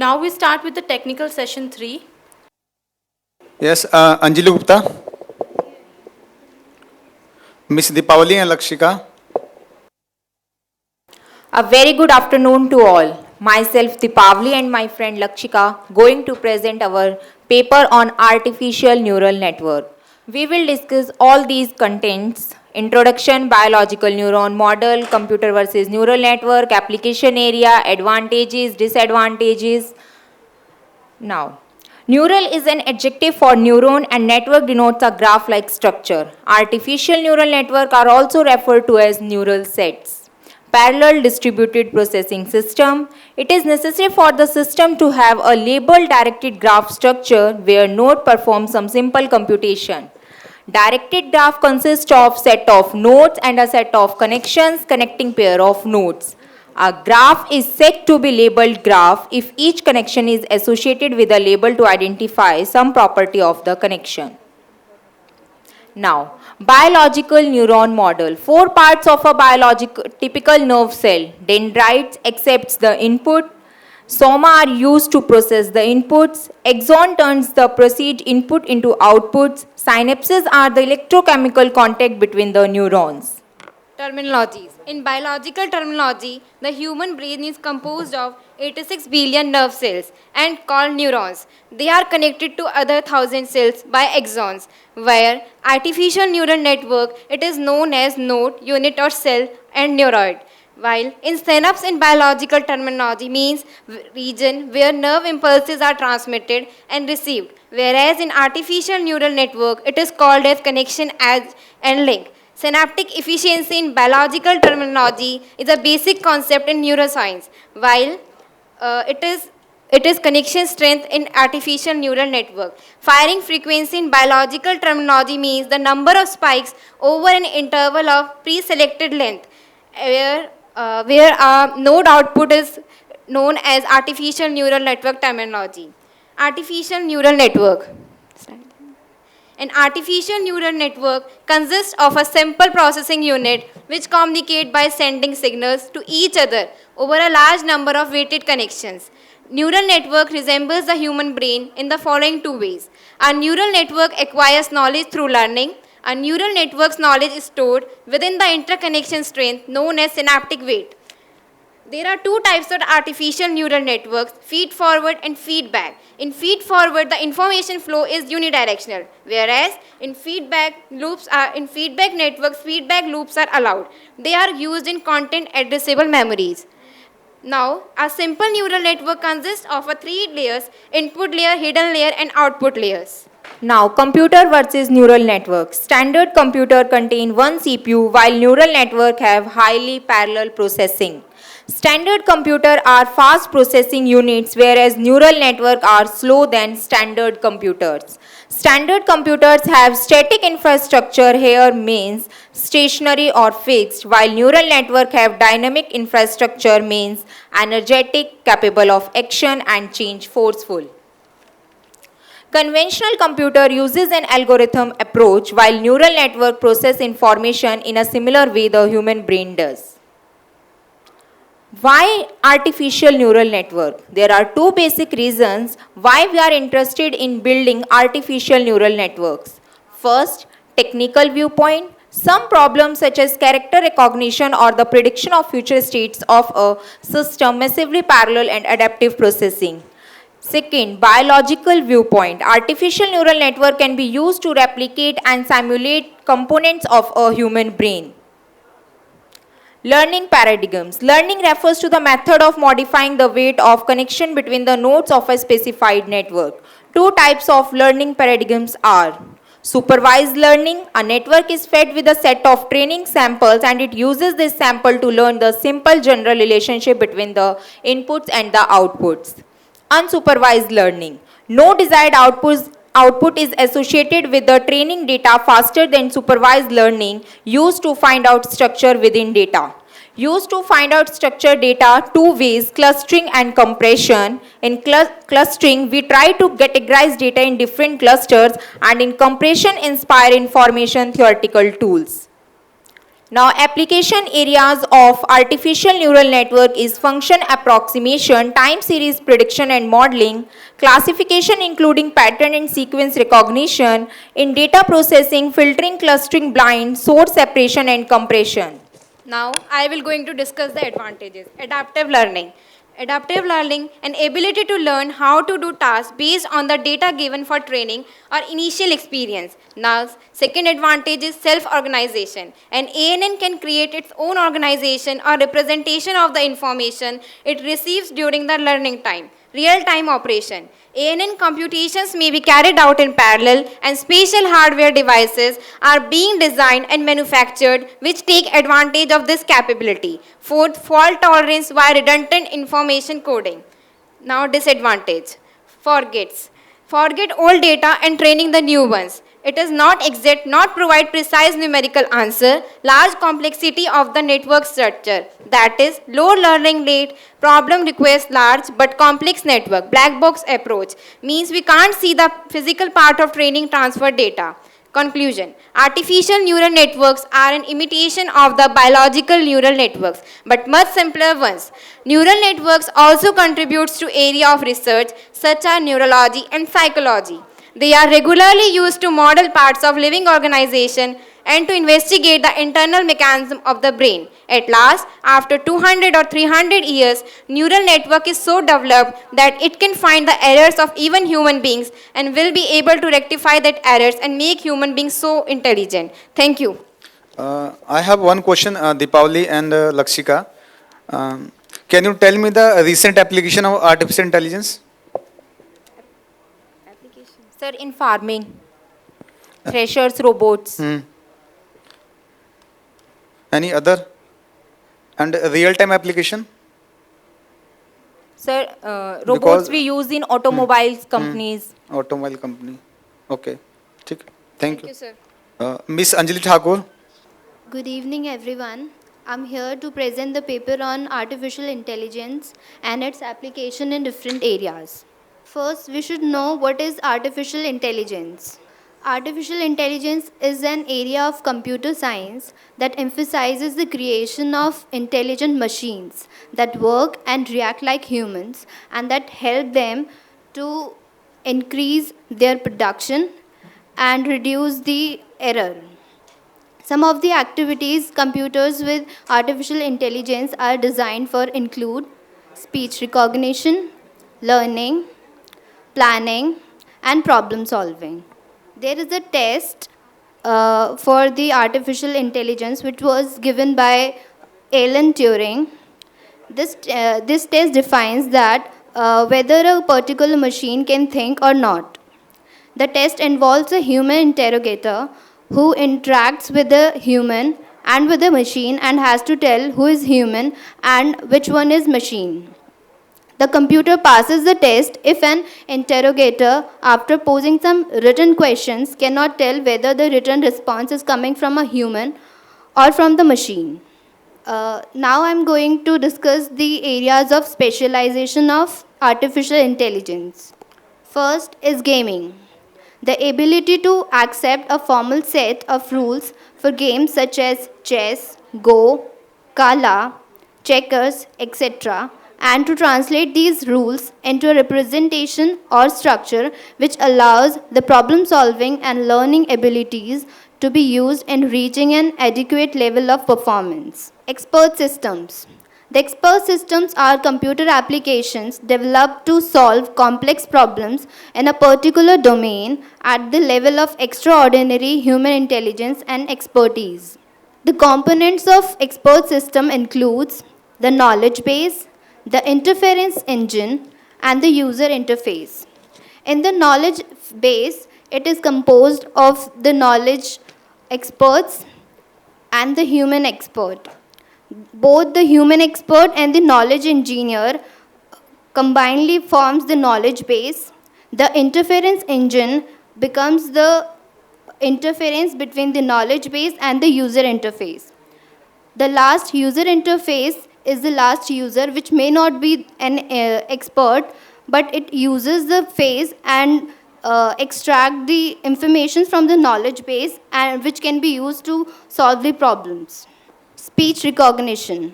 Now we start with the technical session 3. Yes, Anjali Gupta, Miss Deepavali and Lakshika. A very good afternoon to all. Myself Deepavali and my friend Lakshika going to present our paper on artificial neural network. We will discuss all these contents: introduction, biological neuron model, computer versus neural network, application area, advantages, disadvantages. Now, neural is an adjective for neuron and network denotes a graph-like structure. Artificial neural network are also referred to as neural sets. Parallel distributed processing system. It is necessary for the system to have a label-directed graph structure where node performs some simple computation. Directed graph consists of set of nodes and a set of connections connecting pair of nodes. A graph is said to be labeled graph if each connection is associated with a label to identify some property of the connection. Now, biological neuron model. 4 parts of a typical nerve cell. Dendrites accepts the input. Soma are used to process the inputs. Axon turns the proceed input into outputs. Synapses are the electrochemical contact between the neurons. Terminologies. In biological terminology, the human brain is composed of 86 billion nerve cells and called neurons. They are connected to other 1,000 cells by axons, where artificial neural network, it is known as node, unit or cell and neuroid. While in synapse in biological terminology means region where nerve impulses are transmitted and received, whereas in artificial neural network, it is called as connection and link. Synaptic efficiency in biological terminology is a basic concept in neuroscience, while it is connection strength in artificial neural network. Firing frequency in biological terminology means the number of spikes over an interval of pre-selected length, where a node output is known as artificial neural network terminology. Artificial neural network. An artificial neural network consists of a simple processing unit which communicate by sending signals to each other over a large number of weighted connections. Neural network resembles the human brain in the following 2 ways. A neural network acquires knowledge through learning. A neural network's knowledge is stored within the interconnection strength known as synaptic weight. There are 2 types of artificial neural networks, feed-forward and feedback. In feed-forward, the information flow is unidirectional, whereas in feedback networks, feedback loops are allowed. They are used in content-addressable memories. Now, a simple neural network consists of 3 layers: input layer, hidden layer, and output layers. Now, computer versus neural network. Standard computer contain one CPU while neural network have highly parallel processing. Standard computer are fast processing units whereas neural network are slow than standard computers. Standard computers have static infrastructure, here means stationary or fixed, while neural network have dynamic infrastructure, means energetic, capable of action and change, forceful. Conventional computer uses an algorithm approach while neural network process information in a similar way the human brain does. Why artificial neural network? There are 2 basic reasons why we are interested in building artificial neural networks. First, technical viewpoint. Some problems such as character recognition or the prediction of future states of a system massively parallel and adaptive processing. Second, biological viewpoint. Artificial neural network can be used to replicate and simulate components of a human brain. Learning paradigms. Learning refers to the method of modifying the weight of connection between the nodes of a specified network. 2 types of learning paradigms are supervised learning. A network is fed with a set of training samples and it uses this sample to learn the simple general relationship between the inputs and the outputs. Unsupervised learning. No desired output is associated with the training data faster than supervised learning used to find out structure within data. Used to find out structure data 2 ways, clustering and compression. In clustering, we try to categorize data in different clusters, and in compression, inspire information theoretical tools. Now, application areas of artificial neural network is function approximation, time series prediction and modeling, classification including pattern and sequence recognition, in data processing, filtering, clustering, blind, source separation and compression. Now, I will going to discuss the advantages. Adaptive learning. Adaptive learning, an ability to learn how to do tasks based on the data given for training or initial experience. Now, second advantage is self-organization. An ANN can create its own organization or representation of the information it receives during the learning time. Real-time operation. ANN computations may be carried out in parallel and special hardware devices are being designed and manufactured which take advantage of this capability. Fourth, fault tolerance via redundant information coding. Now disadvantage. Forgets. Forget old data and training the new ones. It is not exact, not provide precise numerical answer, large complexity of the network structure. That is, low learning rate, problem requires large but complex network. Black box approach means we can't see the physical part of training transfer data. Conclusion. Artificial neural networks are an imitation of the biological neural networks, but much simpler ones. Neural networks also contributes to area of research such as neurology and psychology. They are regularly used to model parts of living organization and to investigate the internal mechanism of the brain. At last, after 200 or 300 years, neural network is so developed that it can find the errors of even human beings and will be able to rectify that errors and make human beings so intelligent. Thank you. I have one question, Deepavali and Lakshika. Can you tell me the recent application of artificial intelligence? Sir, in farming, threshers, robots. Any other? And real-time application? Sir, robots Because- we use in automobiles companies. Automobile company. Okay. ठीक. Thank you. sir. Miss Anjali Thakur. Good evening, everyone. I'm here to present the paper on artificial intelligence and its application in different areas. First, we should know what is artificial intelligence. Artificial intelligence is an area of computer science that emphasizes the creation of intelligent machines that work and react like humans and that help them to increase their production and reduce the error. Some of the activities computers with artificial intelligence are designed for include speech recognition, learning, planning, and problem solving. There is a test for the artificial intelligence which was given by Alan Turing. This test defines that whether a particular machine can think or not. The test involves a human interrogator who interacts with the human and with the machine and has to tell who is human and which one is machine. The computer passes the test if an interrogator, after posing some written questions, cannot tell whether the written response is coming from a human or from the machine. Now I'm going to discuss the areas of specialization of artificial intelligence. First is gaming. The ability to accept a formal set of rules for games such as chess, Go, Kala, checkers, etc., and to translate these rules into a representation or structure which allows the problem solving and learning abilities to be used in reaching an adequate level of performance. Expert systems. The expert systems are computer applications developed to solve complex problems in a particular domain at the level of extraordinary human intelligence and expertise. The components of expert system includes the knowledge base, the interference engine, and the user interface. In the knowledge base, it is composed of the knowledge experts and the human expert. Both the human expert and the knowledge engineer combinedly forms the knowledge base. The interference engine becomes the interference between the knowledge base and the user interface. The last user interface is the last user, which may not be an expert, but it uses the face and extract the information from the knowledge base and which can be used to solve the problems. Speech recognition,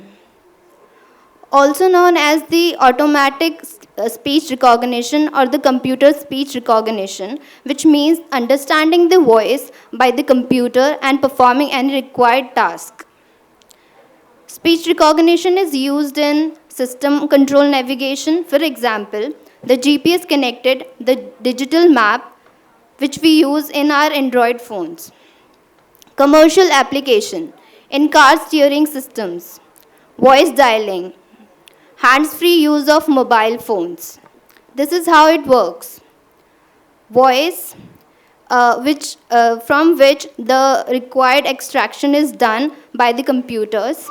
also known as the automatic speech recognition or the computer speech recognition, which means understanding the voice by the computer and performing any required task. Speech recognition is used in system control navigation. For example, the GPS connected the digital map which we use in our Android phones. Commercial application in car steering systems, voice dialing, hands-free use of mobile phones. This is how it works. Voice, from which the required extraction is done by the computers,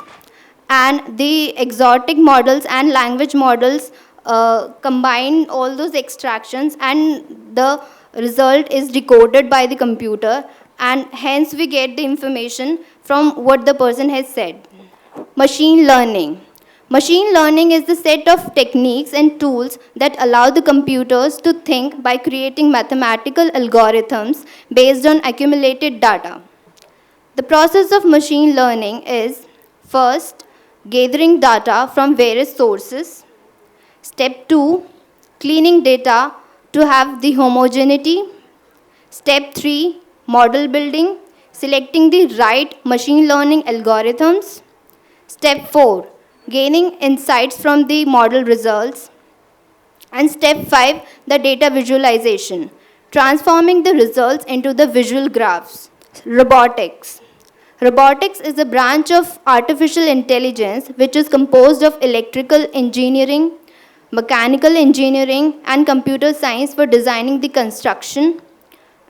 and the exotic models and language models combine all those extractions, and the result is decoded by the computer, and hence we get the information from what the person has said. Machine learning. Machine learning is the set of techniques and tools that allow the computers to think by creating mathematical algorithms based on accumulated data. The process of machine learning is first, gathering data from various sources. Step 2, cleaning data to have the homogeneity. Step 3, model building, selecting the right machine learning algorithms. Step 4, gaining insights from the model results. And step 5, the data visualization, transforming the results into the visual graphs. Robotics. Robotics is a branch of artificial intelligence which is composed of electrical engineering, mechanical engineering, and computer science for designing the construction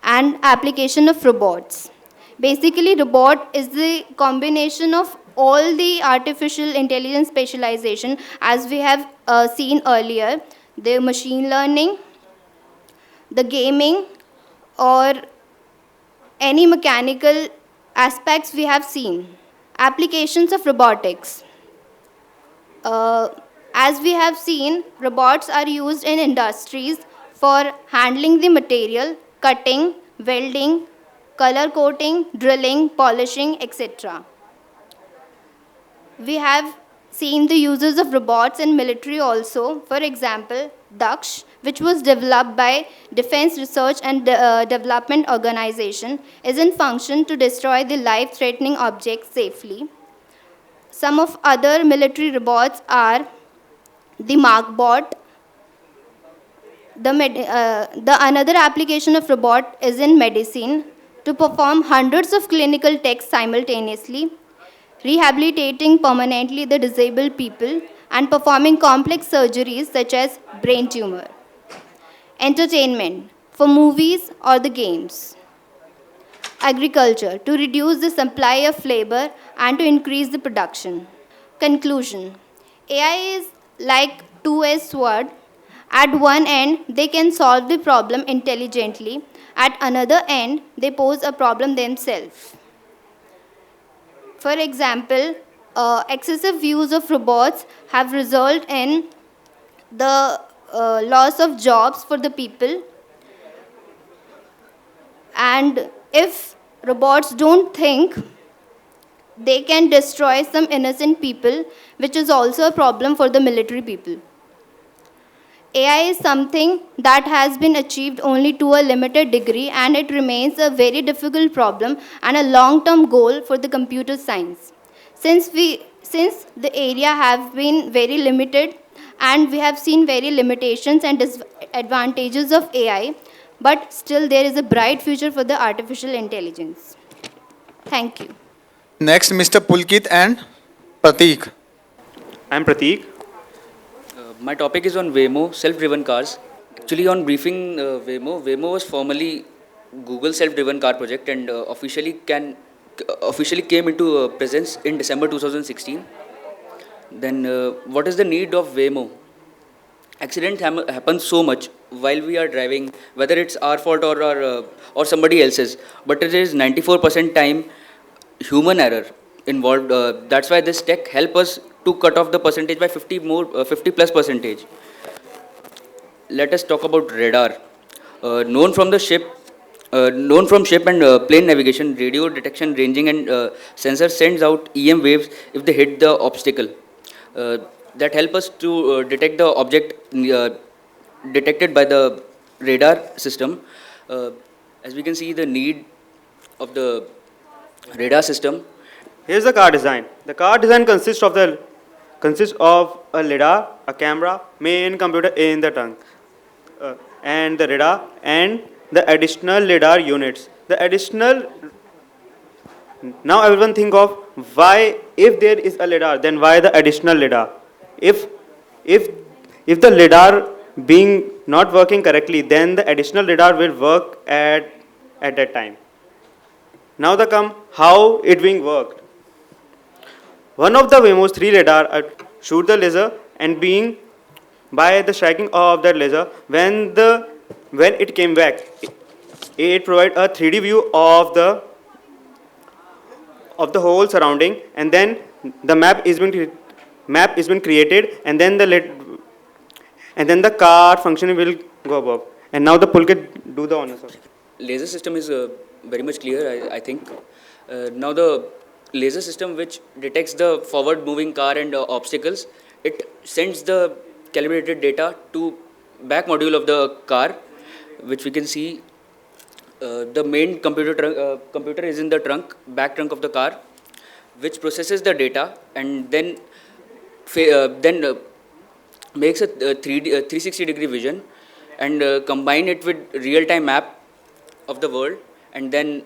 and application of robots. Basically, robot is the combination of all the artificial intelligence specialization as we have seen earlier, the machine learning, the gaming, or any mechanical aspects we have seen. Applications of robotics. As we have seen, robots are used in industries for handling the material, cutting, welding, color coating, drilling, polishing, etc. We have seen the uses of robots in military also. For example, Daksh, which was developed by Defense Research and Development Organization, is in function to destroy the life-threatening objects safely. Some of other military robots are the Markbot. The another application of robot is in medicine to perform hundreds of clinical tests simultaneously, rehabilitating permanently the disabled people, and performing complex surgeries such as brain tumor. Entertainment for movies or the games. Agriculture to reduce the supply of labor and to increase the production. Conclusion. AI is like two-edged sword. At one end, they can solve the problem intelligently. At another end, they pose a problem themselves. For example, excessive use of robots have resulted in the loss of jobs for the people. And if robots don't think, they can destroy some innocent people, which is also a problem for the military people. AI is something that has been achieved only to a limited degree, and it remains a very difficult problem and a long-term goal for the computer science. Since the area have been very limited and we have seen very limitations and disadvantages of AI, but still there is a bright future for the artificial intelligence. Thank you. Next, Mr. Pulkit and Prateek. I'm Prateek. My topic is on Waymo, self-driven cars. Actually, on briefing Waymo was formerly Google self-driven car project and officially came into presence in December 2016. Then, what is the need of Waymo? Accidents happen so much while we are driving, whether it's our fault or somebody else's. But it is 94% time human error involved. That's why this tech help us to cut off the percentage by 50 plus percentage. Let us talk about radar. Known from the ship known from ship and plane navigation, radio detection, ranging, and sensor sends out EM waves if they hit the obstacle. That help us to detect the object detected by the radar system. As we can see, the need of the radar system. Here's the car design. The car design consists of a lidar, a camera, main computer in the trunk, and the radar and the additional lidar units. The additional. Now everyone think of why, if there is a lidar, then why the additional lidar? If if if the lidar being not working correctly, then the additional lidar will work at that time. Now the come how it being worked. One of the Waymo's 3 radar shoot the laser, and being by the striking of that laser, when it came back, it provide a 3D view of the whole surrounding, and then the map is been created, and then the car function will go above. And now the Pulkit do the honors. Laser system is very much clear, I think. Now the laser system which detects the forward moving car and obstacles, it sends the calibrated data to back module of the car, which we can see. The main computer is in the back trunk of the car, which processes the data and then makes a 360-degree vision and combine it with real-time map of the world, and then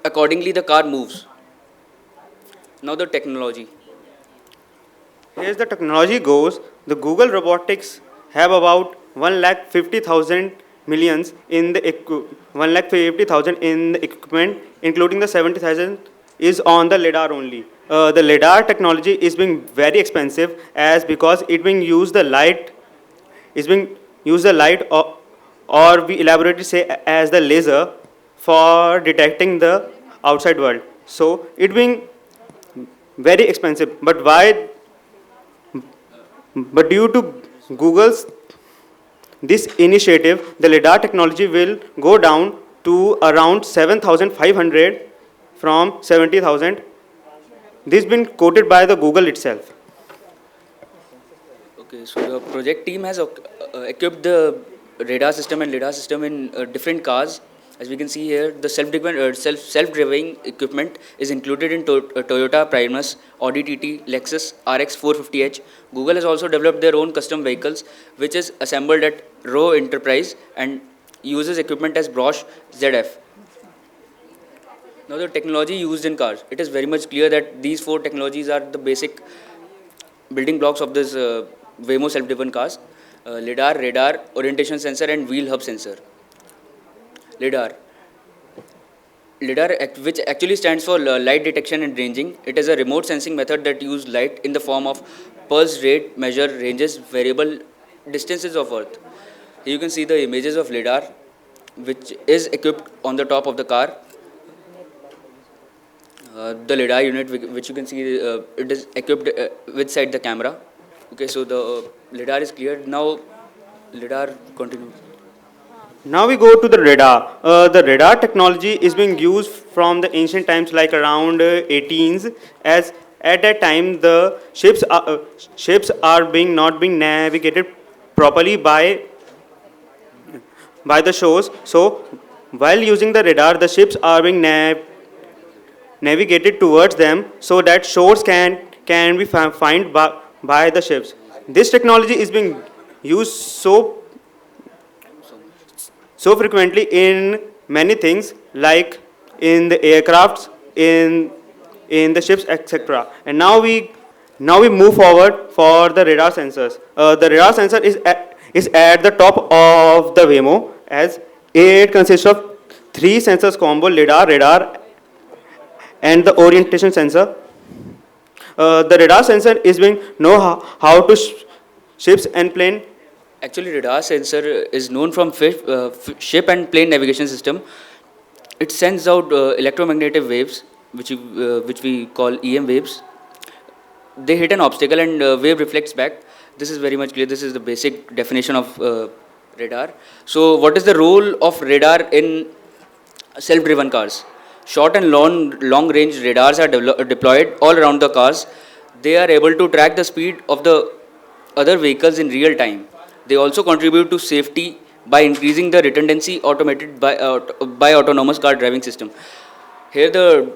accordingly the car moves. Now the technology. Here's the technology goes. The Google robotics have about 1,50,000 millions in the 1,50,000 in the equipment, including the 70,000 is on the lidar only. The lidar technology is being very expensive, as because it being used the light or we elaborately say as the laser for detecting the outside world. So it being very expensive. But why? But due to Google's this initiative, the lidar technology will go down to around 7,500 from 70,000. This has been quoted by the Google itself. Okay, so the project team has equipped the radar system and lidar system in different cars. As we can see here, the self-driving equipment is included in Toyota Primus, Audi TT, Lexus RX 450h. Google has also developed their own custom vehicles, which is assembled at Rowe Enterprise and uses equipment as Bosch ZF. Now the technology used in cars. It is very much clear that these 4 technologies are the basic building blocks of this Waymo self-driven cars. Lidar, radar, orientation sensor and wheel hub sensor. Lidar, which actually stands for light detection and ranging. It is a remote sensing method that uses light in the form of pulse rate, measure ranges, variable distances of Earth. Here you can see the images of lidar, which is equipped on the top of the car. The lidar unit, which you can see, it is equipped with side the camera. Okay, so the lidar is cleared. Now, lidar continue. Now we go to the radar. The radar technology is being used from the ancient times, like around 18s, as at that time the ships are not being navigated properly by the shores. So while using the radar, the ships are being navigated towards them, so that shores can be found by the ships. This technology is being used so frequently in many things, like in the aircrafts, in the ships, etc. And now we move forward for the radar sensors. The radar sensor is at the top of the Waymo, as it consists of 3 sensors combo: lidar, radar, and the orientation sensor. The radar sensor is being know how to ships and plane. Actually, radar sensor is known from ship and plane navigation system. It sends out electromagnetic waves, which we call EM waves. They hit an obstacle and wave reflects back. This is very much clear. This is the basic definition of radar. So what is the role of radar in self-driven cars? Short and long-range radars are deployed all around the cars. They are able to track the speed of the other vehicles in real time. They also contribute to safety by increasing the redundancy automated by autonomous car driving system. Here the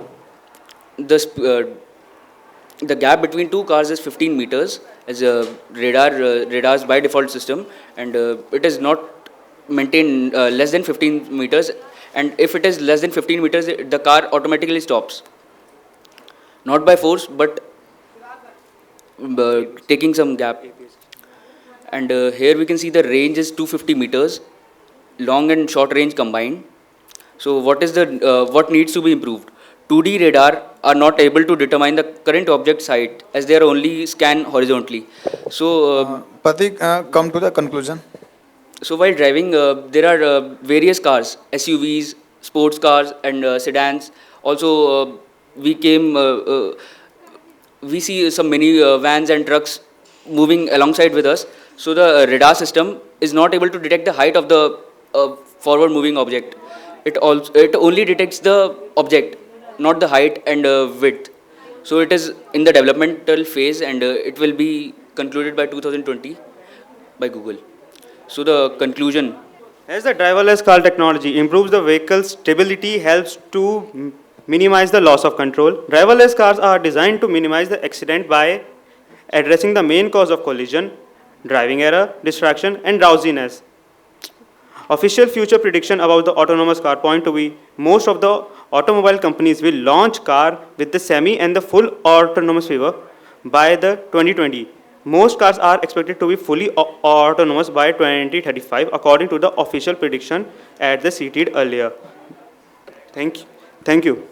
the gap between two cars is 15 meters as a radar's by default system, and it is not maintained less than 15 meters, and if it is less than 15 meters the car automatically stops, not by force but taking some gap. And here we can see the range is 250 meters, long and short range combined. So what needs to be improved? 2D radar are not able to determine the current object's height as they are only scan horizontally. So Pratik, come to the conclusion. so while driving, there are various cars, SUVs, sports cars, and sedans. Also, we see some many vans and trucks moving alongside with us. So the radar system is not able to detect the height of the forward moving object. It only detects the object, not the height and width. So it is in the developmental phase, and it will be concluded by 2020 by Google. So the conclusion. As the driverless car technology improves the vehicle's stability, helps to minimize the loss of control. Driverless cars are designed to minimize the accident by addressing the main cause of collision, driving error, distraction, and drowsiness. Official future prediction about the autonomous car point to be most of the automobile companies will launch car with the semi and the full autonomous feature by the 2020. Most cars are expected to be fully autonomous by 2035 according to the official prediction at the cited earlier. Thank you.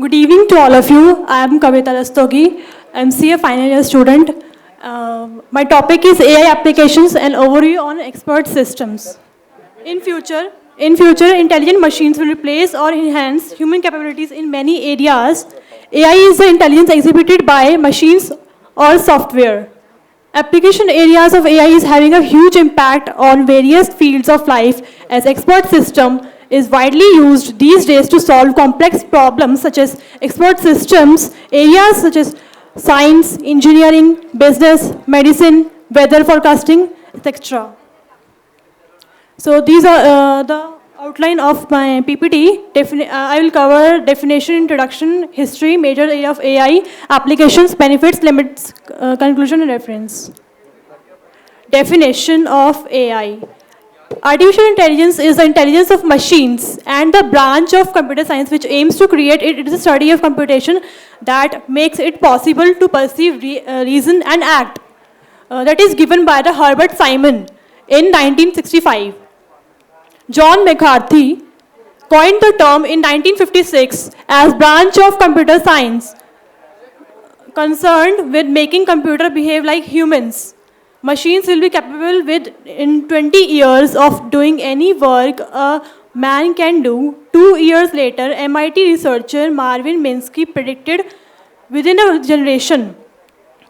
Good evening to all of you. I am Kavita Rastogi, MCA final year student. My topic is AI applications and overview on expert systems. In future, intelligent machines will replace or enhance human capabilities in many areas. AI is the intelligence exhibited by machines or software. Application areas of AI is having a huge impact on various fields of life, as expert system is widely used these days to solve complex problems such as expert systems, areas such as science, engineering, business, medicine, weather forecasting, etc. So these are the outline of my PPT. I will cover definition, introduction, history, major area of AI, applications, benefits, limits, conclusion and reference. Definition of AI. Artificial intelligence is the intelligence of machines and the branch of computer science which aims to create it. It is a study of computation that makes it possible to perceive, reason and act. That is given by the Herbert Simon in 1965. John McCarthy coined the term in 1956 as branch of computer science concerned with making computer behave like humans. Machines will be capable in 20 years of doing any work a man can do. 2 years later, MIT researcher Marvin Minsky predicted within a generation,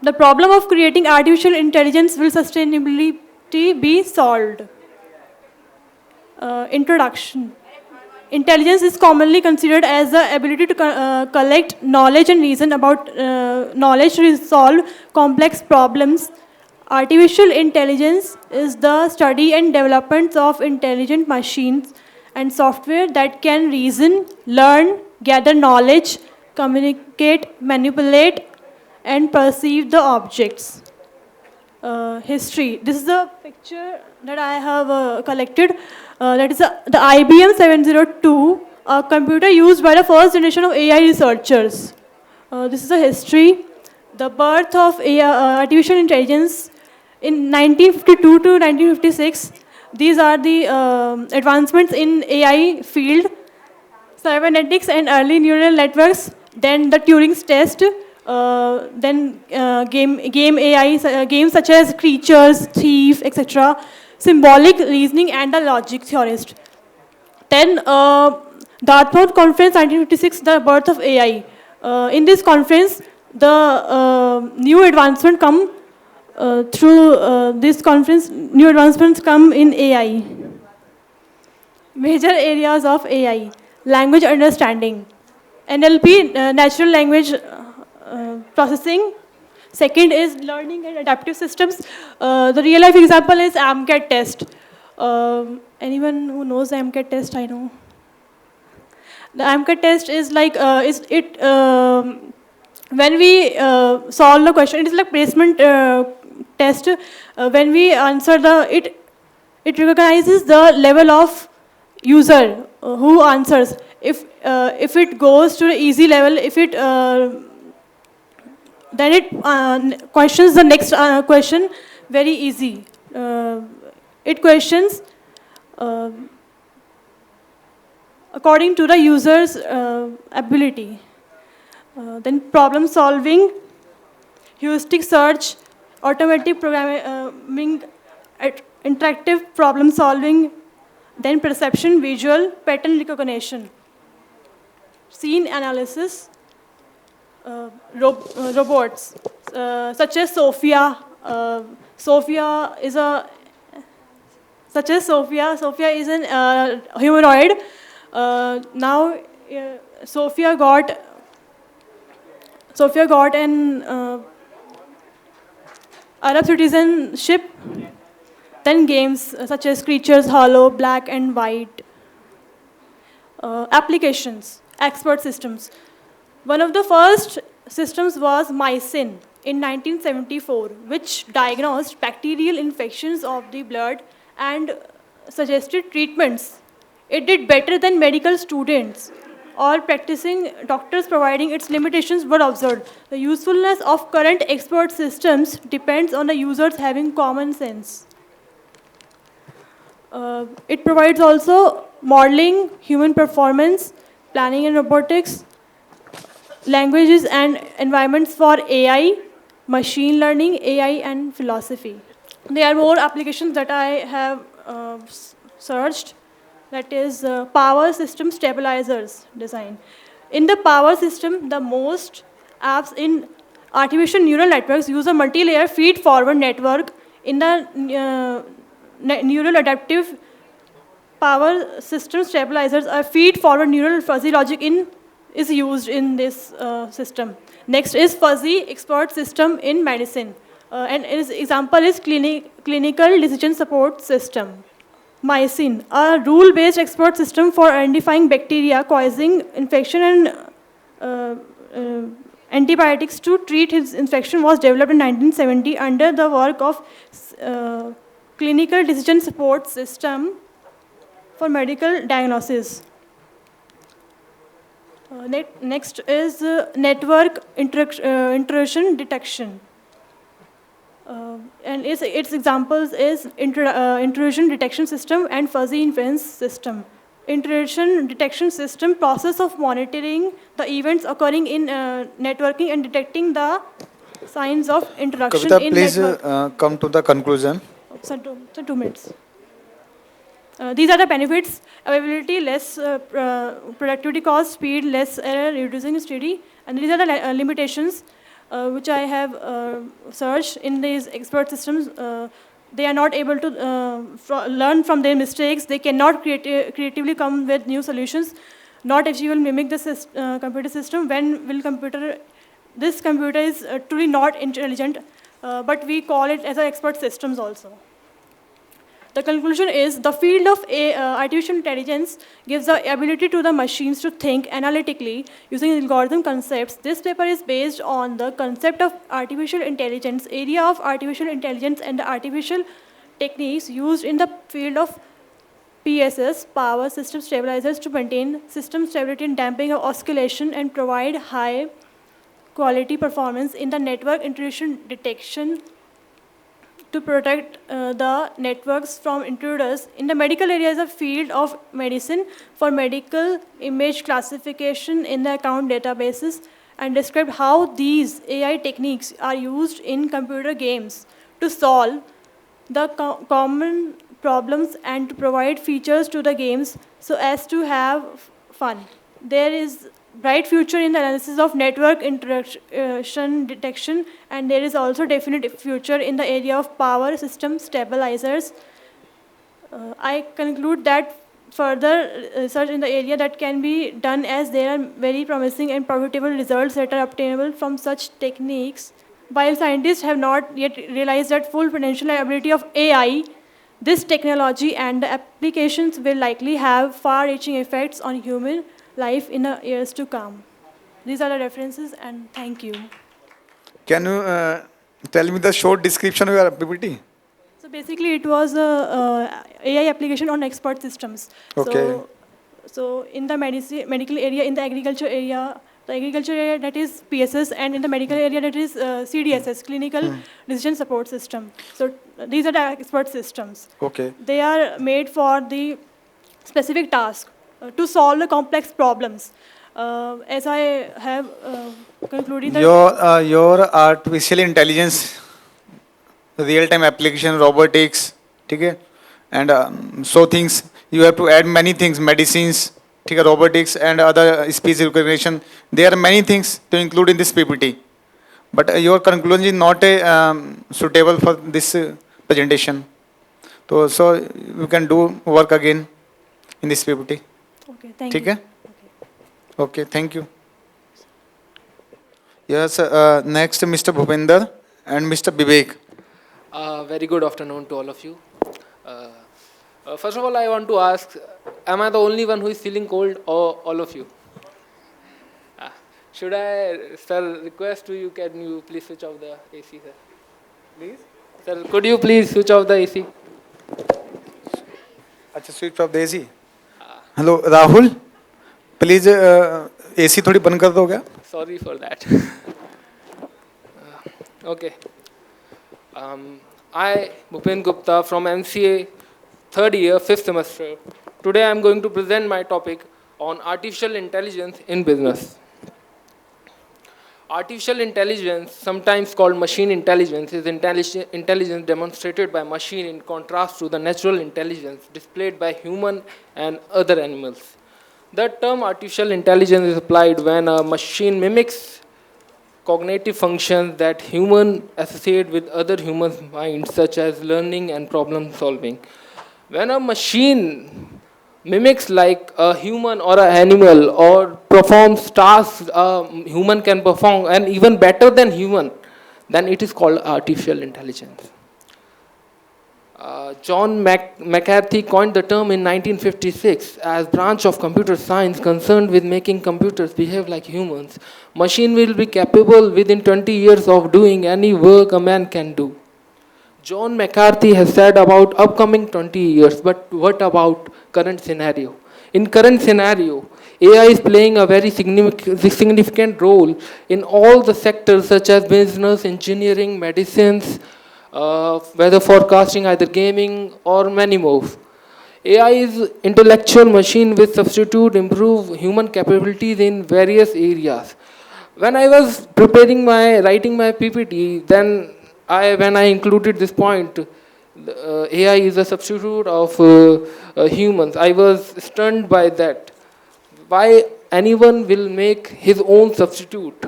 the problem of creating artificial intelligence will sustainably be solved. Introduction. Intelligence is commonly considered as the ability to collect knowledge and reason about knowledge to resolve complex problems. Artificial intelligence is the study and development of intelligent machines and software that can reason, learn, gather knowledge, communicate, manipulate, and perceive the objects. History. This is a picture that I have collected. That is the IBM 702, a computer used by the first generation of AI researchers. This is a history. The birth of artificial intelligence in 1952 to 1956. These are the advancements in AI field, cybernetics and early neural networks, then the Turing's test, then game AI, games such as Creatures, Thief, etc., symbolic reasoning and the logic theorist. Then Dartmouth Conference 1956, the birth of AI. In this conference, the new advancement come through this conference, new advancements come in AI. Major areas of AI: language understanding, NLP, natural language processing. Second is learning and adaptive systems. The real life example is AMCAT test. Anyone who knows the AMCAT test, I know. The AMCAT test is like, when we solve the question, it is like placement test. When we answer it recognizes the level of user who answers. If it goes to the easy level, then it questions the next question very easy. It questions according to the user's ability. Then problem solving, heuristic search, automatic programming, interactive problem solving, then perception, visual, pattern recognition, scene analysis, robots, such as Sophia. Sophia is an humanoid. Now Sophia got an Arab citizenship. Then games such as Creatures Hollow, Black and White. Applications, expert systems. One of the first systems was Mycin in 1974, which diagnosed bacterial infections of the blood and suggested treatments. It did better than medical students or practicing doctors, providing its limitations were observed. The usefulness of current expert systems depends on the users having common sense. It provides also modeling, human performance, planning and robotics, languages and environments for AI, machine learning, AI and philosophy. There are more applications that I have searched. That is power system stabilizers design. In the power system, the most apps in artificial neural networks use a multi-layer feed-forward network. In the neural adaptive power system stabilizers, a feed-forward neural fuzzy logic is used in this system. Next is fuzzy expert system in medicine. And its example is clinical decision support system. Mycin, a rule-based expert system for identifying bacteria causing infection and antibiotics to treat his infection was developed in 1970 under the work of clinical decision support system for medical diagnosis. Next is network intrusion detection. And its examples is intrusion detection system and fuzzy inference system. Intrusion detection system, process of monitoring the events occurring in networking and detecting the signs of interaction Kavita, in please network. come to the conclusion. So 2 minutes. These are the benefits: availability, less productivity cost, speed, less error, reducing steady. And these are the limitations which I have searched in these expert systems. They are not able to learn from their mistakes. They cannot creatively come with new solutions. Not if you will mimic the computer system. When will this computer is truly not intelligent, but we call it as an expert systems also. The conclusion is the field of artificial intelligence gives the ability to the machines to think analytically using algorithm concepts. This paper is based on the concept of artificial intelligence, area of artificial intelligence and the artificial techniques used in the field of PSS, power system stabilizers, to maintain system stability and damping of oscillation and provide high quality performance in the network intrusion detection to protect the networks from intruders. In the medical area is a field of medicine for medical image classification in the account databases, and describe how these AI techniques are used in computer games to solve the common problems and to provide features to the games so as to have fun. There is bright future in the analysis of network interaction detection, and there is also definite future in the area of power system stabilizers. I conclude that further research in the area that can be done, as there are very promising and profitable results that are obtainable from such techniques. While scientists have not yet realized that full potential ability of AI, this technology and the applications will likely have far-reaching effects on human life in the years to come. These are the references, and thank you. Can you tell me the short description of your PPT? So basically, it was a AI application on expert systems. Okay. So in the medical area, in the agriculture area, that is PSS, and in the medical area that is CDSS, Clinical Decision Support System. So these are the expert systems. Okay. They are made for the specific task to solve the complex problems. As I have concluded that Your artificial intelligence, real-time application, robotics, okay, and so things you have to add many things, medicines, okay, robotics and other speech recognition. There are many things to include in this PPT, but your conclusion is not suitable for this presentation. So you can do work again in this PPT. okay, thank ठीक you. है? Okay, thank you. Yes, next Mr. Bhupinder and Mr. Vivek. Very good afternoon to all of you. First of all, I want to ask, am I the only one who is feeling cold, or all of you? Should I, sir, request to you, can you please switch off the AC, sir? Please? Sir, could you please switch off the AC? अच्छा switch off they AC. Hello Rahul, please AC थोड़ी बंद कर दोगे? Sorry for that. Okay. I, Bhupen Gupta from NCA, third year, fifth semester. Today I am going to present my topic on artificial intelligence in business. Artificial intelligence, sometimes called machine intelligence, is intelligence demonstrated by machine in contrast to the natural intelligence displayed by human and other animals. The term artificial intelligence is applied when a machine mimics cognitive functions that human associate with other human minds, such as learning and problem solving. When a machine mimics like a human or an animal, or performs tasks a human can perform and even better than human, then it is called artificial intelligence. John McCarthy coined the term in 1956 as branch of computer science concerned with making computers behave like humans. Machine will be capable within 20 years of doing any work a man can do. John McCarthy has said about upcoming 20 years, but what about current scenario? In current scenario, AI is playing a very significant role in all the sectors such as business, engineering, medicines, weather forecasting, either gaming or many more. AI is intellectual machine which substitute, improve human capabilities in various areas. When I was writing my PPT, then when I included this point, AI is a substitute of humans, I was stunned by that. Why anyone will make his own substitute?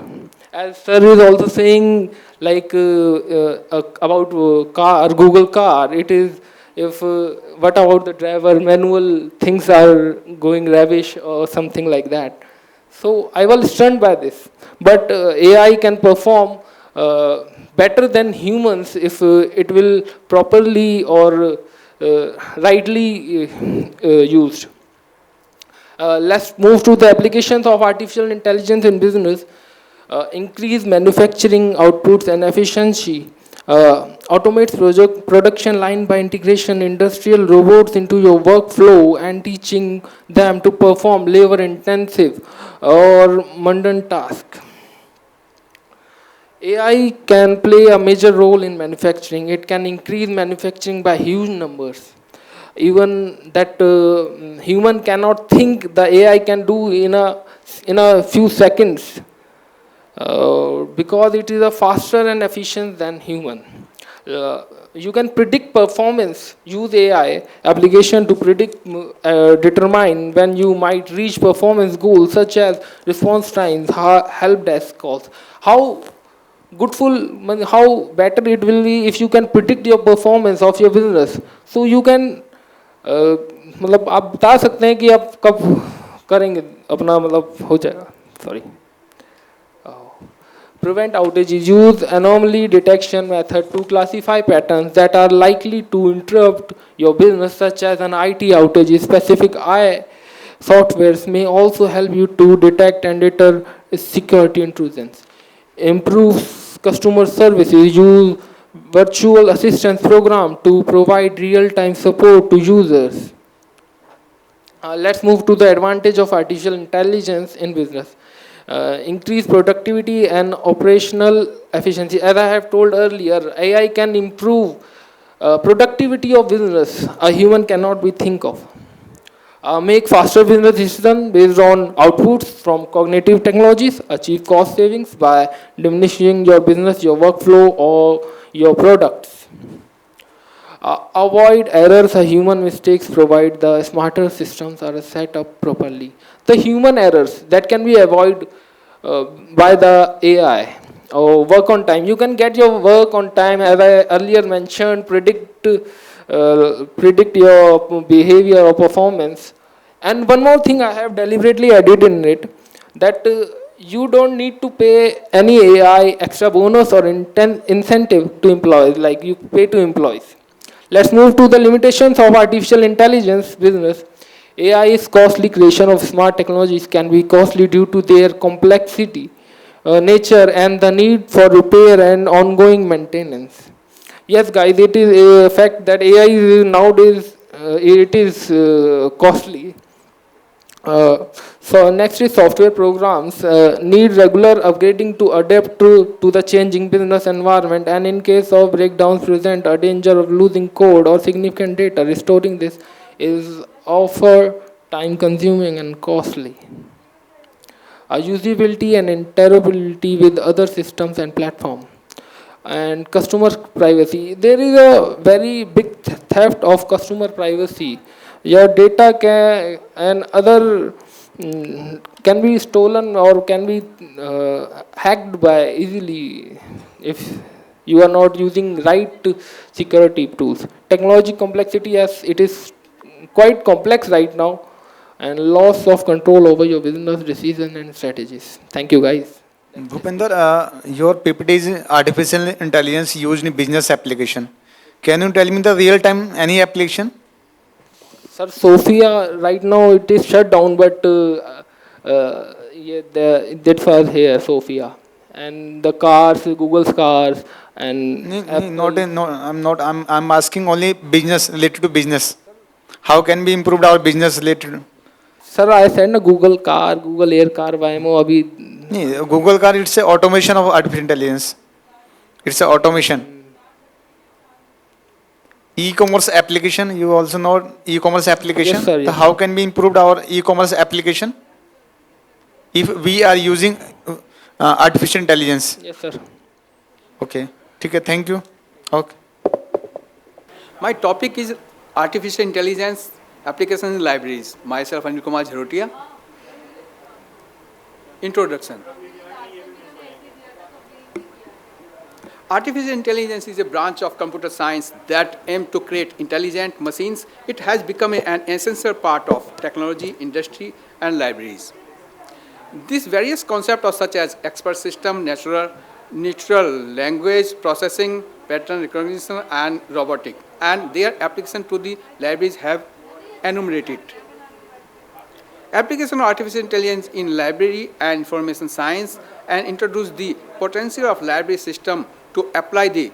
As sir is also saying, like about car, Google car, it is, if what about the driver, manual things are going rubbish or something like that. So I was stunned by this. But AI can perform better than humans if it will properly or rightly used. Let's move to the applications of artificial intelligence in business. Increase manufacturing outputs and efficiency. Automates production line by integration industrial robots into your workflow and teaching them to perform labor intensive or mundane tasks. AI can play a major role in manufacturing. It can increase manufacturing by huge numbers. Even that human cannot think, the AI can do in a few seconds, because it is a faster and efficient than human. You can predict performance, use AI application to determine when you might reach performance goals such as response times, help desk calls. How better it will be if you can predict your performance of your business. So you can मतलब आप बता सकते हैं कि आप कब करेंगे अपना मतलब हो जाएगा sorry prevent outages. Use anomaly detection method to classify patterns that are likely to interrupt your business, such as an IT outage. Specific AI softwares may also help you to detect and deter security intrusions. Improve customer services. Use virtual assistance program to provide real-time support to users. Let's move to the advantage of artificial intelligence in business. Increase productivity and operational efficiency. As I have told earlier, AI can improve productivity of business a human cannot be think of. Make faster business decisions based on outputs from cognitive technologies. Achieve cost savings by diminishing your business, your workflow, or your products. Avoid errors or human mistakes provided the smarter systems are set up properly. The human errors that can be avoided by the AI or work on time. You can get your work on time, as I earlier mentioned, predict your behavior or performance. And one more thing I have deliberately added in it, that you don't need to pay any AI extra bonus or incentive to employees like you pay to employees. Let's move to the limitations of artificial intelligence business. AI's costly creation of smart technologies can be costly due to their complexity, nature, and the need for repair and ongoing maintenance. Yes, guys, it is a fact that AI is nowadays it is costly. So next is software programs need regular upgrading to adapt to the changing business environment, and in case of breakdowns present a danger of losing code or significant data. Restoring this is often time consuming and costly. Usability and interoperability with other systems and platforms. And customer privacy. There is a very big theft of customer privacy. Your data and other can be stolen or can be hacked by easily if you are not using right security tools. Technology complexity, yes, it is quite complex right now, and loss of control over your business decisions and strategies. Thank you, guys. Bhupender, your PPT is artificial intelligence used in business application. Can you tell me the real time any application? Sir, Sophia, right now it is shut down, but yeah, that was here, Sophia. And the cars, Google's cars, and Not in, no, I'm not. I'm asking only business related to business. How can we improve our business related? Sir, I send a Google car, Google Air car, Waymo, abhi. Google car, it's a automation of artificial intelligence. It's a automation. E-commerce application, you also know e-commerce application. Yes, sir, yes, So how can we improve our e-commerce application if we are using artificial intelligence? Yes, sir. Okay. Okay, thank you. Okay. My topic is artificial intelligence applications in libraries. Myself, Anil Kumar Jharotia. Introduction. Artificial intelligence is a branch of computer science that aims to create intelligent machines. It has become an essential part of technology, industry, and libraries. These various concepts such as expert system, natural language processing, pattern recognition, and robotic, and their application to the libraries have enumerated. Application of artificial intelligence in library and information science, and introduce the potential of library system to apply the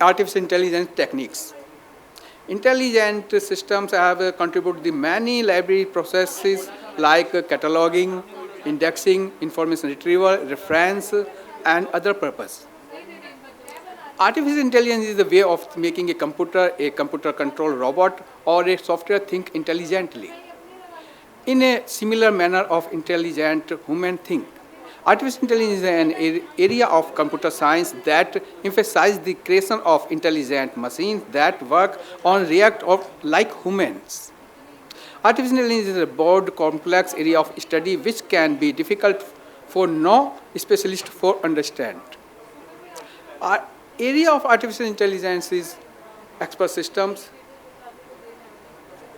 artificial intelligence techniques. Intelligent systems have contributed to many library processes like cataloging, indexing, information retrieval, reference, and other purpose. Artificial intelligence is the way of making a computer-controlled robot, or a software think intelligently in a similar manner of intelligent human think. Artificial intelligence is an area of computer science that emphasizes the creation of intelligent machines that work on react of like humans. Artificial intelligence is a broad, complex area of study which can be difficult for no specialist for understand. Our area of artificial intelligence is expert systems,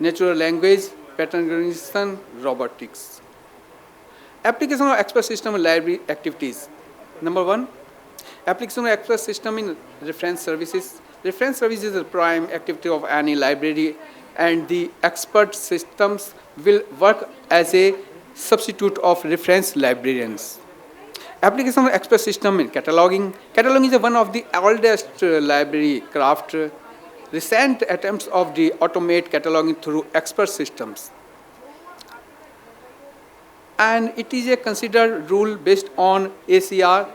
natural language, pattern recognition, robotics. Application of expert system in library activities. Number one, application of expert system in reference services. Reference service is the prime activity of any library, and the expert systems will work as a substitute of reference librarians. Application of expert system in cataloging. Cataloging is one of the oldest library craft. Recent attempts of the automate cataloging through expert systems. And it is a considered rule based on ACR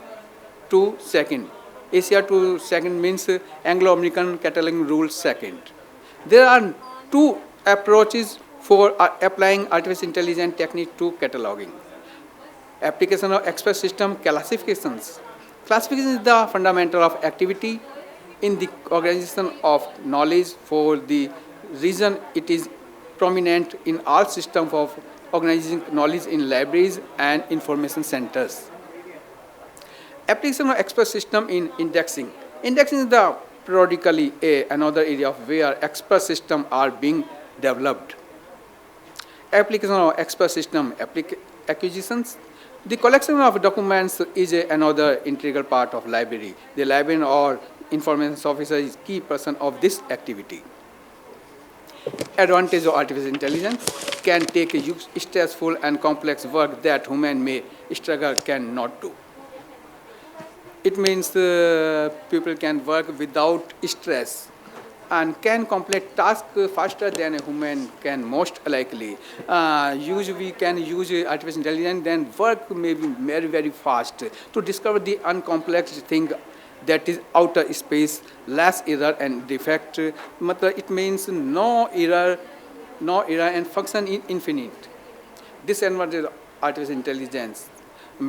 to second. ACR to second means Anglo-American cataloging rule second. There are two approaches for applying artificial intelligence technique to cataloging. Application of expert system classifications. Classification is the fundamental of activity in the organization of knowledge. For the reason it is prominent in all systems of organizing knowledge in libraries and information centers. Application of expert system in indexing. Indexing is the periodically another area of where expert systems are being developed. Application of expert system acquisitions. The collection of documents is another integral part of library. The librarian or information officer is key person of this activity. Advantage of artificial intelligence can take a stressful and complex work that human may struggle cannot do. It means people can work without stress and can complete tasks faster than a human can most likely. We can use artificial intelligence, then work may be very, very fast to discover the uncomplex thing that is outer space, less error and defect. It means no error and function in infinite. Disadvantage of artificial intelligence.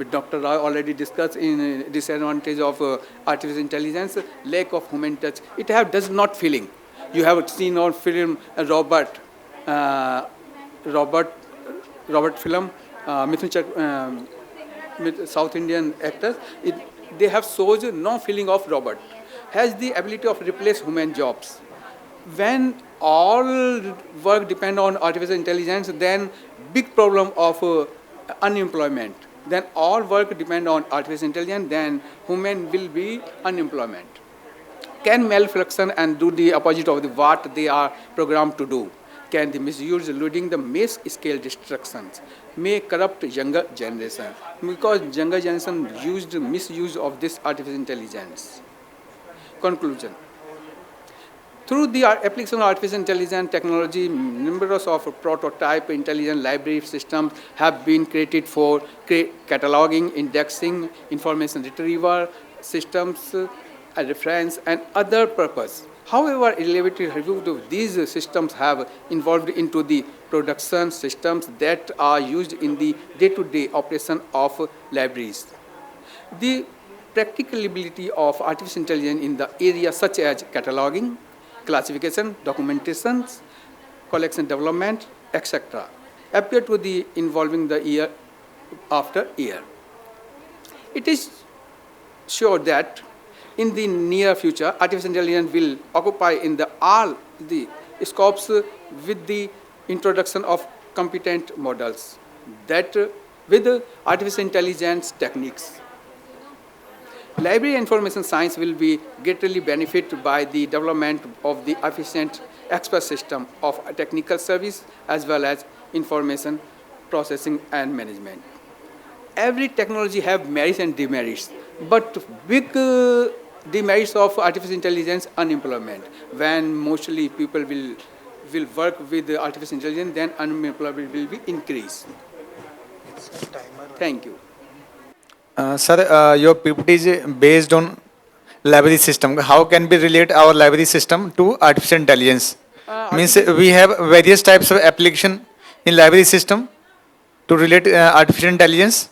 Dr. Roy already discussed in disadvantage of artificial intelligence, lack of human touch. It does not feeling. You have seen on film Robert film, South Indian actors. They have shown no feeling of robot. Has the ability of replace human jobs. When all work depend on artificial intelligence, then big problem of unemployment. Then all work depend on artificial intelligence, then human will be unemployment. Can malfunction and do the opposite of what they are programmed to do. Can the misuse leading the mass scale destructions may corrupt younger generation because younger generation misuse of this artificial intelligence. Conclusion. Through the application of artificial intelligence technology, numerous of prototype intelligent library systems have been created for cataloging, indexing, information retrieval systems, reference, and other purpose. However, elevated review of these systems have involved into the production systems that are used in the day-to-day operation of libraries. The practicability of artificial intelligence in the areas such as cataloging, classification, documentation, collection development, etc. appear to be involving the year after year. It is sure that in the near future, artificial intelligence will occupy in all the scopes with the introduction of competent models that with artificial intelligence techniques. Library information science will be greatly benefited by the development of the efficient expert system of technical service as well as information processing and management. Every technology have merits and demerits, but big demerits of artificial intelligence unemployment. When mostly people will work with artificial intelligence, then unemployment will be increased. Thank you. Sir, your PPT is based on library system. How can we relate our library system to artificial intelligence? Means we have various types of application in library system to relate artificial intelligence.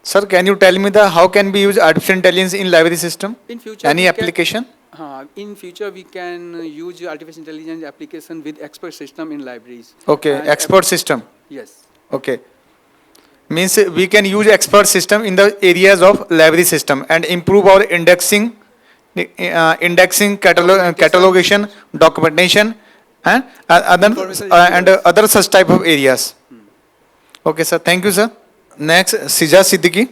Sir, can you tell me how can we use artificial intelligence in library system? In future, Any we can- application? In future, we can use artificial intelligence application with expert system in libraries. Okay, And expert system. Yes. Okay. Means we can use expert system in the areas of library system and improve our indexing, catalogation, documentation, and other such type of areas. Okay, sir. Thank you, sir. Next, Sija Siddiqui.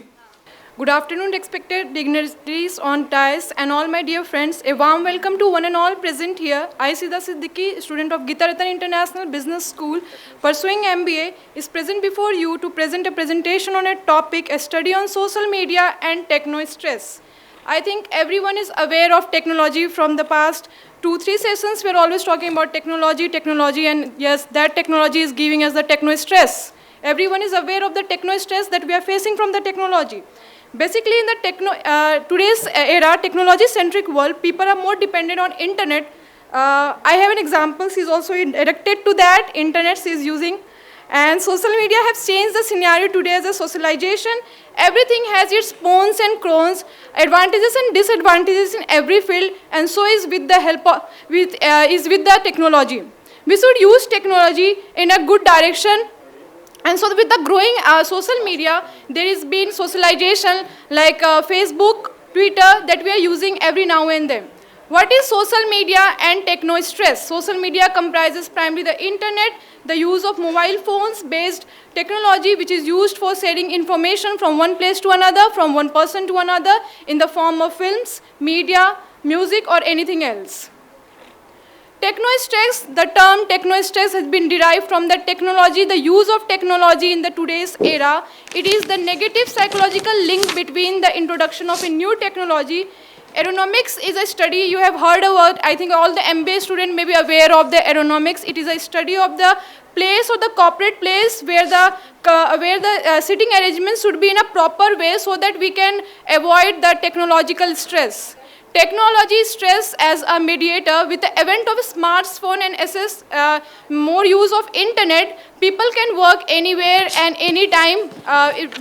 Good afternoon, respected dignitaries on TIAS and all my dear friends. A warm welcome to one and all present here. I, Sida Siddiqui, student of Gita Ratan International Business School, pursuing MBA, is present before you to present a presentation on a topic, a study on social media and techno stress. I think everyone is aware of technology from the past 2-3 sessions. We're always talking about technology, and yes, that technology is giving us the techno stress. Everyone is aware of the techno stress that we are facing from the technology. Basically, in the today's era, technology-centric world, people are more dependent on internet. I have an example. She's also addicted to that. Internet she's using. And social media has changed the scenario today as a socialization. Everything has its pros and cons, advantages and disadvantages in every field, and so is with the help of, with the technology. We should use technology in a good direction. And so with the growing social media, there has been socialization like Facebook, Twitter that we are using every now and then. What is social media and techno stress? Social media comprises primarily the internet, the use of mobile phones based technology which is used for sharing information from one place to another, from one person to another in the form of films, media, music or anything else. Techno-stress, the term techno-stress has been derived from the technology, the use of technology in the today's era. It is the negative psychological link between the introduction of a new technology. Aeronomics is a study you have heard about. I think all the MBA students may be aware of the aeronomics. It is a study of the place or the corporate place where the sitting arrangements should be in a proper way so that we can avoid the technological stress. Technology stress as a mediator with the advent of a smartphone and access more use of internet, people can work anywhere and anytime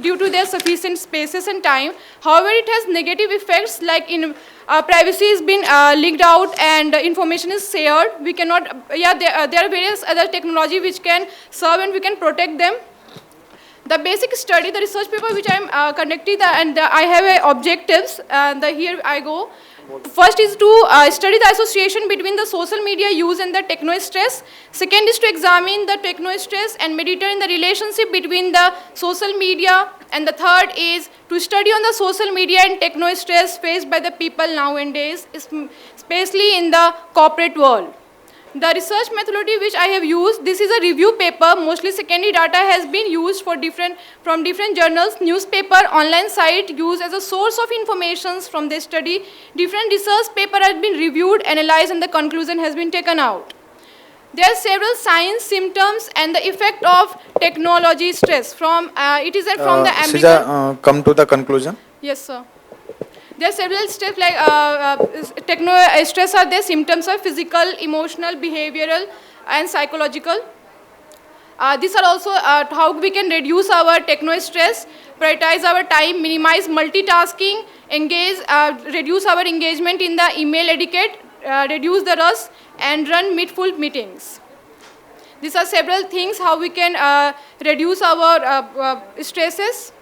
due to their sufficient spaces and time. However, it has negative effects like in privacy has been leaked out and information is shared. We cannot, there are various other technology which can serve and we can protect them. The basic study, the research paper which I am conducting, and I have objectives, here I go. First is to study the association between the social media use and the techno stress. Second is to examine the techno stress and meditate in the relationship between the social media. And the third is to study on the social media and techno stress faced by the people nowadays, especially in the corporate world. The research methodology which I have used, this is a review paper. Mostly secondary data has been used from different journals, newspaper, online site used as a source of information from the study. Different research paper has been reviewed, analyzed, and the conclusion has been taken out. There are several signs, symptoms, and the effect of technology stress. From it is from the American. Sija, come to the conclusion. Yes, sir. There are several steps like techno stress are there, symptoms are physical, emotional, behavioral and psychological. These are also how we can reduce our techno stress, prioritize our time, minimize multitasking, reduce our engagement in the email etiquette, reduce the rush and run meaningful meetings. These are several things how we can reduce our stresses.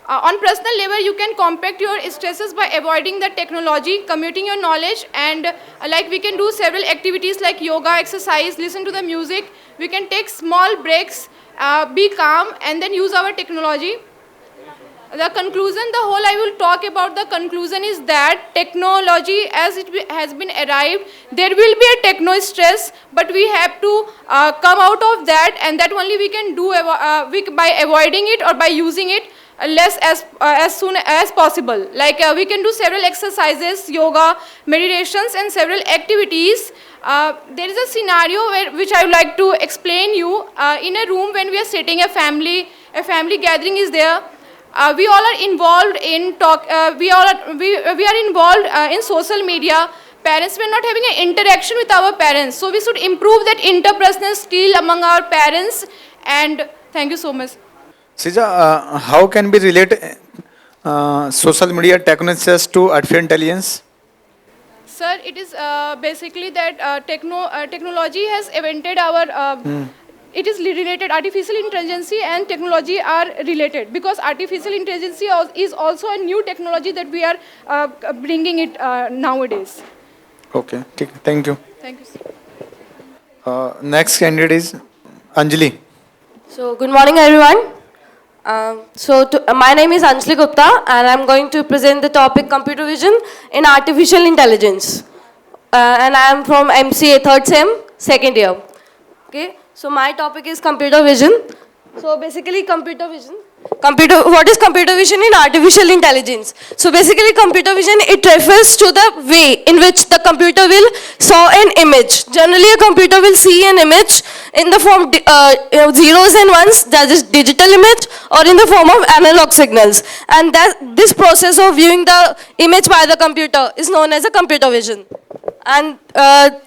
On personal level, you can compact your stresses by avoiding the technology, commuting your knowledge, and like we can do several activities like yoga, exercise, listen to the music. We can take small breaks, be calm, and then use our technology. The conclusion, the whole I will talk about the conclusion is that technology as it has been arrived, there will be a techno stress, but we have to come out of that, and that only we can do by avoiding it or by using it less as soon as possible. Like we can do several exercises, yoga, meditations and several activities. There is a scenario which I would like to explain you. In a room when we are sitting, a family gathering is there. We all are involved in we are involved in social media. Parents were not having an interaction with our parents. So we should improve that interpersonal skill among our parents. And thank you so much. Sija, how can we relate social media technologies to artificial intelligence? Sir, it is basically that technology has invented our, it is related, artificial intelligence and technology are related, because artificial intelligence is also a new technology that we are bringing it nowadays. Okay, thank you. Thank you, sir. Next candidate is Anjali. So, good morning, everyone. My name is Anjali Gupta, and I'm going to present the topic computer vision in artificial intelligence. And I'm from MCA 3rd SEM, 2nd year. Okay, so my topic is computer vision. So basically what is computer vision in artificial intelligence? So basically computer vision, it refers to the way in which the computer will saw an image. Generally a computer will see an image in the form zeros and ones, that is digital image, or in the form of analog signals. And this process of viewing the image by the computer is known as a computer vision. And I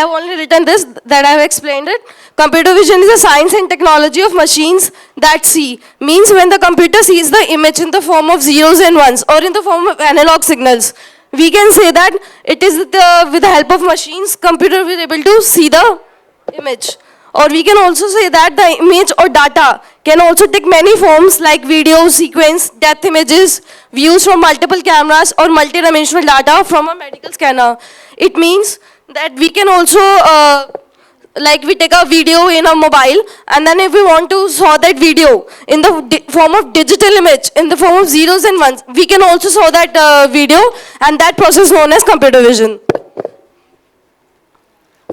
have only written this, that I have explained it. Computer vision is a science and technology of machines that see. Means when the computer sees the image in the form of zeros and ones or in the form of analog signals, we can say that it is with the help of machines, computer will be able to see the image. Or we can also say that the image or data can also take many forms like video, sequence, depth images, views from multiple cameras, or multi-dimensional data from a medical scanner. It means that we can also, like we take a video in a mobile, and then if we want to saw that video in the form of digital image, in the form of zeros and ones, we can also saw that video, and that process known as computer vision.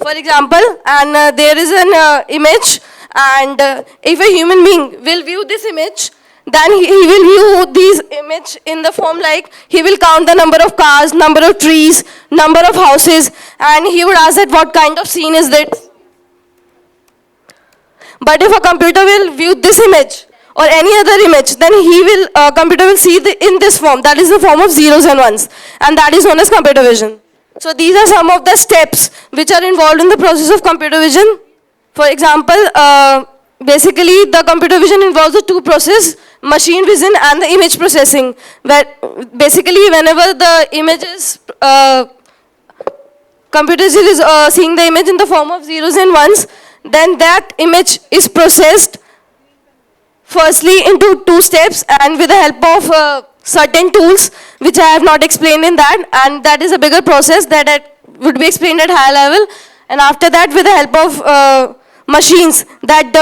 For example, and there is an image, and if a human being will view this image, then he will view this image in the form like he will count the number of cars, number of trees, number of houses, and he would ask that what kind of scene is that. But if a computer will view this image or any other image, then computer will see in this form, that is the form of zeros and ones, and that is known as computer vision. So these are some of the steps which are involved in the process of computer vision. For example, basically the computer vision involves the two processes, machine vision and the image processing, where basically whenever the image is, computer is seeing the image in the form of zeros and ones, then that image is processed firstly into two steps and with the help of certain tools which I have not explained in that, and that is a bigger process that would be explained at higher level. And after that, with the help of machines, that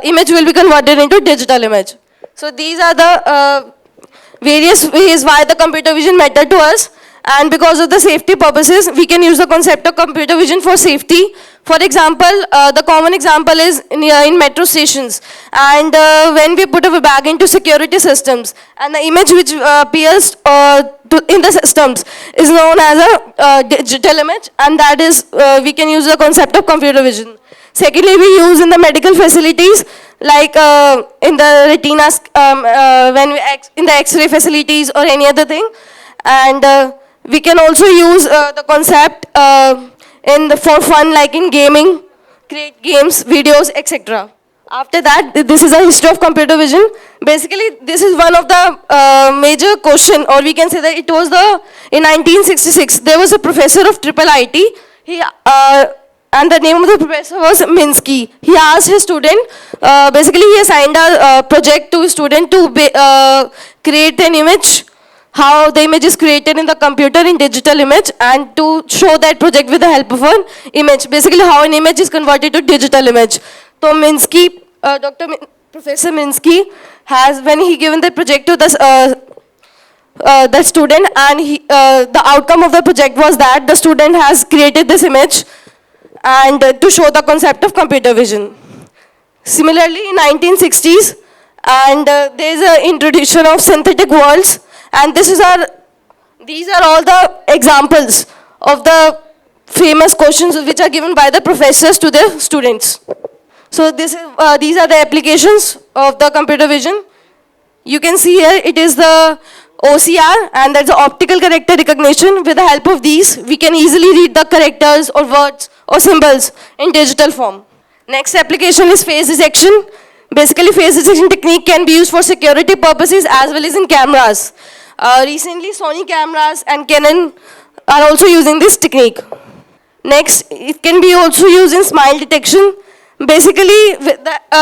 image will be converted into digital image. So these are the various ways why the computer vision matter to us. And because of the safety purposes, we can use the concept of computer vision for safety. For example, the common example is in metro stations. And when we put a bag into security systems, and the image which appears in the systems is known as a digital image, and that is, we can use the concept of computer vision. Secondly, we use in the medical facilities, like in the retinas, in the X-ray facilities or any other thing. And we can also use the concept for fun, like in gaming, create games, videos, etc. After that, this is a history of computer vision. Basically, this is one of the major question, or we can say that it was in 1966, there was a professor of IIIT, and the name of the professor was Minsky. He asked his student, basically he assigned a project to a student to create an image, how the image is created in the computer in digital image, and to show that project with the help of an image. Basically how an image is converted to digital image. So Minsky, Professor Minsky has, when he given the project to the student, and the outcome of the project was that the student has created this image and to show the concept of computer vision. Similarly, in 1960s, and there is an introduction of synthetic worlds, and these are all the examples of the famous questions which are given by the professors to their students. So these are the applications of the computer vision. You can see here it is the OCR, and that's the optical character recognition. With the help of these, we can easily read the characters or words or symbols in digital form. Next application is face detection. Basically, face detection technique can be used for security purposes as well as in cameras. Recently, Sony cameras and Canon are also using this technique. Next, it can be also used in smile detection. Basically,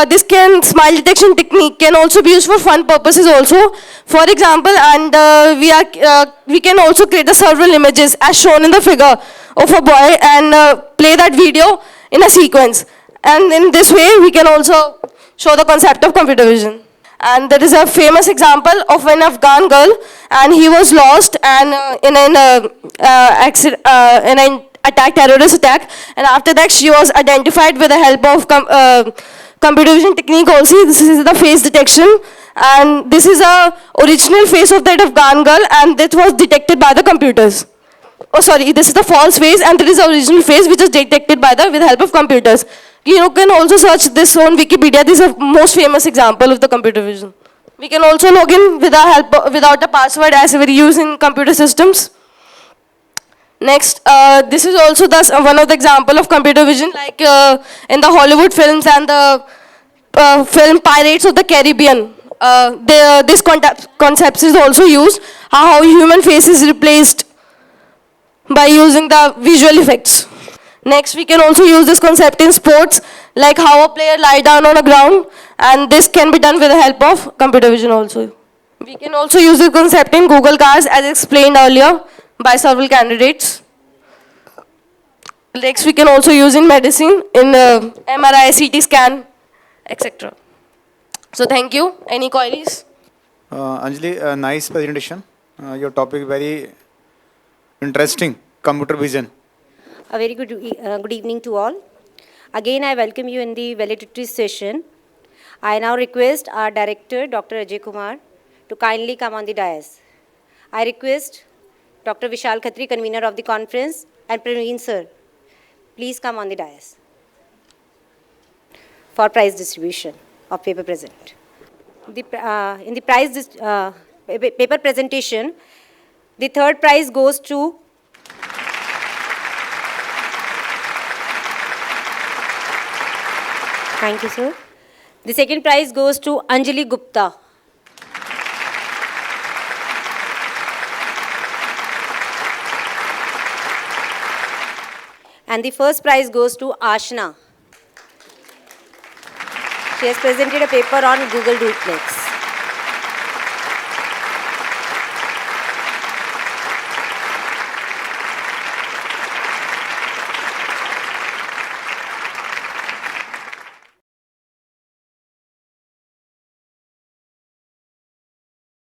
this smile detection technique can also be used for fun purposes also. For example, and we can also create the several images as shown in the figure of a boy and play that video in a sequence. And in this way, we can also show the concept of computer vision. And there is a famous example of an Afghan girl, and he was lost and in an terrorist attack, and after that she was identified with the help of computer vision technique also. This is the face detection, and this is a original face of that Afghan girl, and that was detected by the computers. Oh sorry, this is the false face, and there is the original face which is detected by with the help of computers. You can also search this on Wikipedia. This is the most famous example of the computer vision. We can also log in without a password as we use in computer systems. Next, this is also one of the example of computer vision, like in the Hollywood films and the film Pirates of the Caribbean. This concept is also used, how human face is replaced by using the visual effects. Next, we can also use this concept in sports, like how a player lie down on the ground, and this can be done with the help of computer vision also. We can also use this concept in Google Cars as explained earlier by several candidates. Next, we can also use in medicine, in MRI, CT scan, etc. So thank you. Any queries? Anjali, nice presentation. Your topic very interesting, computer vision. A very good evening to all. Again, I welcome you in the valedictory session. I now request our director, Dr. Ajay Kumar, to kindly come on the dais. I request Dr. Vishal Khatri, convener of the conference, and Praveen sir, please come on the dais for prize distribution of paper present. In the paper presentation, the third prize goes to Thank you, sir. The second prize goes to Anjali Gupta. And the first prize goes to Ashna. She has presented a paper on Google Duplex.